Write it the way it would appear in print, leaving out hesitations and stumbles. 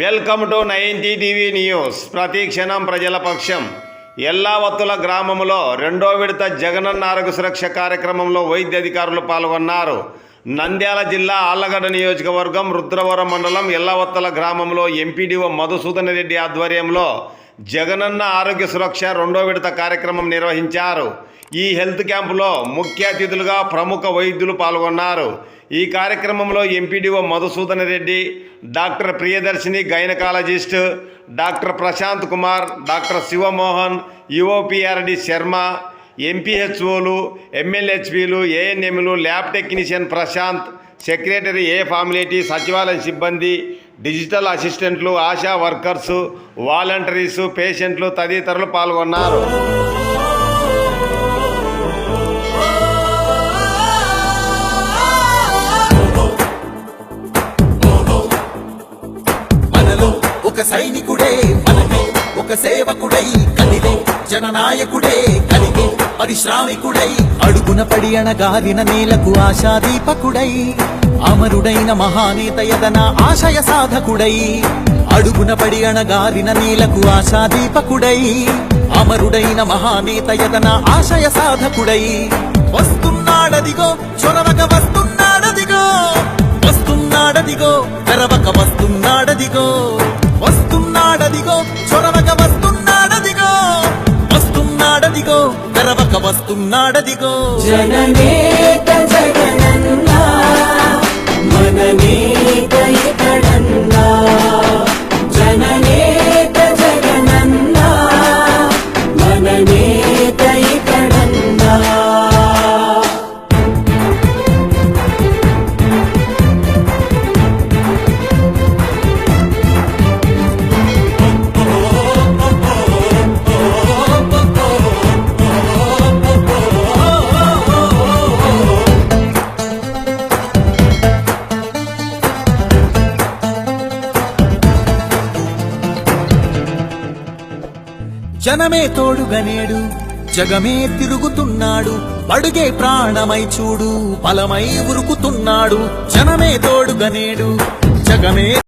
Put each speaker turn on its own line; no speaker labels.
Welcome to 90 TV news. ప్రతిక్షణం ప్రజల పక్షం. ఎల్లావత్తుల గ్రామంలో రెండో విడత జగనన్న ఆరోగ్య సురక్ష కార్యక్రమంలో వైద్య అధికారులు పాల్గొన్నారు. నంద్యాల జిల్లా ఆళ్లగడ్డ నియోజకవర్గం రుద్రవరం మండలం ఎల్లావత్తుల గ్రామంలో ఎంపీడీఓ మధుసూదన్ రెడ్డి ఆధ్వర్యంలో జగనన్న ఆరోగ్య సురక్ష రెండో విడత కార్యక్రమం నిర్వహించారు. ఈ హెల్త్ క్యాంపులో ముఖ్య అతిథులుగా ప్రముఖ వైద్యులు పాల్గొన్నారు. ఈ కార్యక్రమంలో MPDO Madhusudan Reddy, doctor Priyadarshini gynaecologist, doctor Prashant Kumar, doctor Shivamohan, యుఓపిఆర్డి శర్మ, ఎంపీహెచ్ఓలు, ఎంఎల్హెచ్పీలు, ఏఎన్ఎంలు, ల్యాబ్ టెక్నీషియన్ ప్రశాంత్, సెక్రటరీ ఏ ఫార్మాలిటీ, సచివాలయ సిబ్బంది, డిజిటల్ అసిస్టెంట్లు, ఆశా వర్కర్సు, వాలంటీర్స్, పేషెంట్లు తదితరులు పాల్గొన్నారు.
ఒక సైనికుడే మనమే, ఒక సేవకుడై కదిలే జననాయకుడే కలిగే పరిశ్రామికుడై అడుగున పడి అణగారిన నేలకు ఆశాదీపకుడై అమరుడైన మహానేత యదన ఆశయ సాధకుడై అడుగున పడి అణగారిన నేలకు ఆశాదీపకుడై అమరుడైన మహానేత యదన ఆశయ సాధకుడై వస్తున్నాడదిగో చొరవక వస్తున్నాడదిగో వస్తున్నాడదిగో తెరవక వస్తున్నాడదిగో వస్తున్నాడదిగో చొరవక వస్తున్నాడదిగో వస్తున్నాడదిగో తెరవక వస్తున్నాడదిగో
జననేత జగనన్న మననేత ఇతడన్న జననేత జగనన్న మననేత ఇతడన్న
జనమే తోడుగనేడు జగమే తిరుగుతున్నాడు అడుగే ప్రాణమై చూడు బలమై ఉరుకుతున్నాడు జనమే తోడుగనేడు జగమే